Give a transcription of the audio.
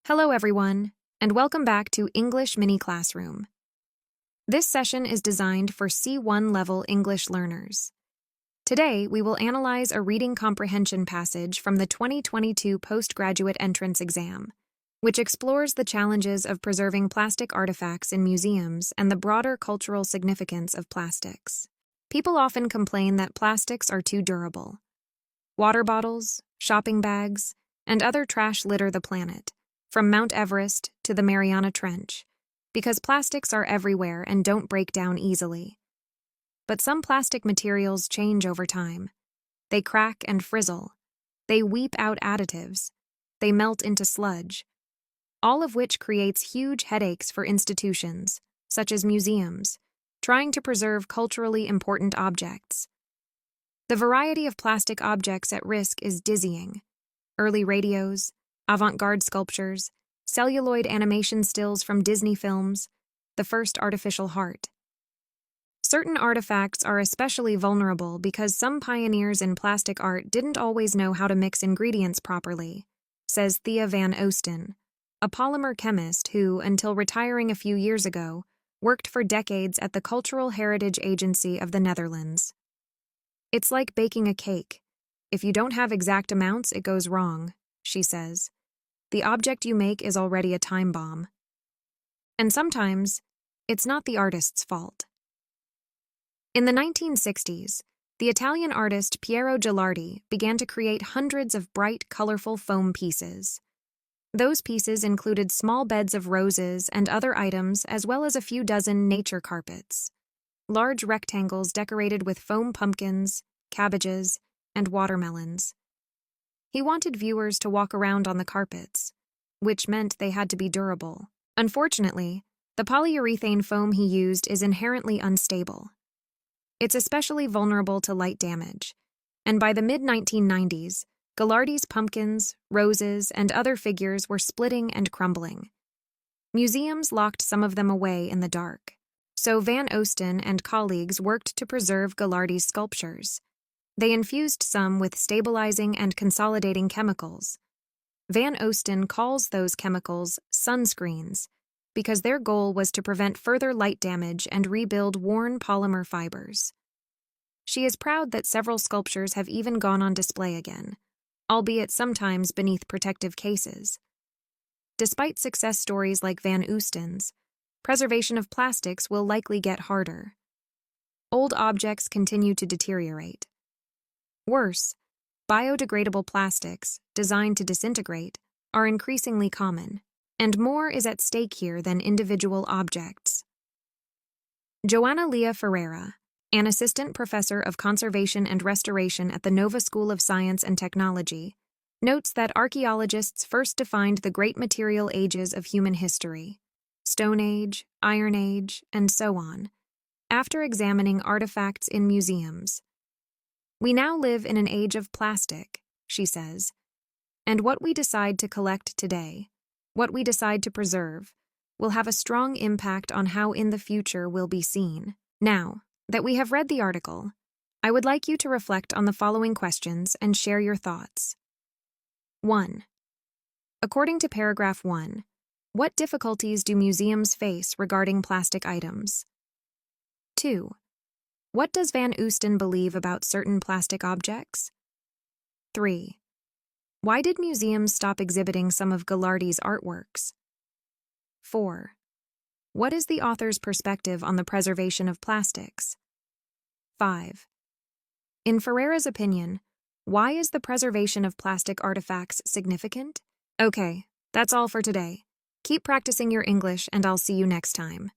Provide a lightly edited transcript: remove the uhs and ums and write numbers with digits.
Hello, everyone, and welcome back to English Mini Classroom. This session is designed for C1 level English learners. Today, we will analyze a reading comprehension passage from the 2022 Postgraduate Entrance Exam, which explores the challenges of preserving plastic artifacts in museums and the broader cultural significance of plastics. People often complain that plastics are too durable. Water bottles, shopping bags, and other trash litter the planet, from Mount Everest to the Mariana Trench, because plastics are everywhere and don't break down easily. But some plastic materials change over time. They crack and frizzle. They weep out additives. They melt into sludge, all of which creates huge headaches for institutions, such as museums, trying to preserve culturally important objects. The variety of plastic objects at risk is dizzying. Early radios, avant-garde sculptures, celluloid animation stills from Disney films, the first artificial heart. Certain artifacts are especially vulnerable because some pioneers in plastic art didn't always know how to mix ingredients properly, says Thea van Oosten, a polymer chemist who, until retiring a few years ago, worked for decades at the Cultural Heritage Agency of the Netherlands. It's like baking a cake. If you don't have exact amounts, it goes wrong, she says. The object you make is already a time bomb. And sometimes, it's not the artist's fault. In the 1960s, the Italian artist Piero Gilardi began to create hundreds of bright, colorful foam pieces. Those pieces included small beds of roses and other items, as well as a few dozen nature carpets. Large rectangles decorated with foam pumpkins, cabbages, and watermelons. He wanted viewers to walk around on the carpets, which meant they had to be durable. Unfortunately, the polyurethane foam he used is inherently unstable. It's especially vulnerable to light damage, and by the mid-1990s, Gilardi's pumpkins, roses, and other figures were splitting and crumbling. Museums locked some of them away in the dark, so Van Oosten and colleagues worked to preserve Gilardi's sculptures. They infused some with stabilizing and consolidating chemicals. Van Oosten calls those chemicals sunscreens because their goal was to prevent further light damage and rebuild worn polymer fibers. She is proud that several sculptures have even gone on display again, albeit sometimes beneath protective cases. Despite success stories like Van Oosten's, preservation of plastics will likely get harder. Old objects continue to deteriorate. Worse, biodegradable plastics, designed to disintegrate, are increasingly common, and more is at stake here than individual objects. Joana Lia Ferreira, an assistant professor of conservation and restoration at the Nova School of Science and Technology, notes that archaeologists first defined the great material ages of human history, Stone Age, Iron Age, and so on, after examining artifacts in museums. We now live in an age of plastic, she says, and what we decide to collect today, what we decide to preserve, will have a strong impact on how in the future we'll be seen. Now that we have read the article, I would like you to reflect on the following questions and share your thoughts. 1. According to paragraph 1, what difficulties do museums face regarding plastic items? 2. What does Van Oosten believe about certain plastic objects? 3. Why did museums stop exhibiting some of Gilardi's artworks? 4. What is the author's perspective on the preservation of plastics? 5. In Ferreira's opinion, why is the preservation of plastic artifacts significant? Okay, that's all for today. Keep practicing your English, and I'll see you next time.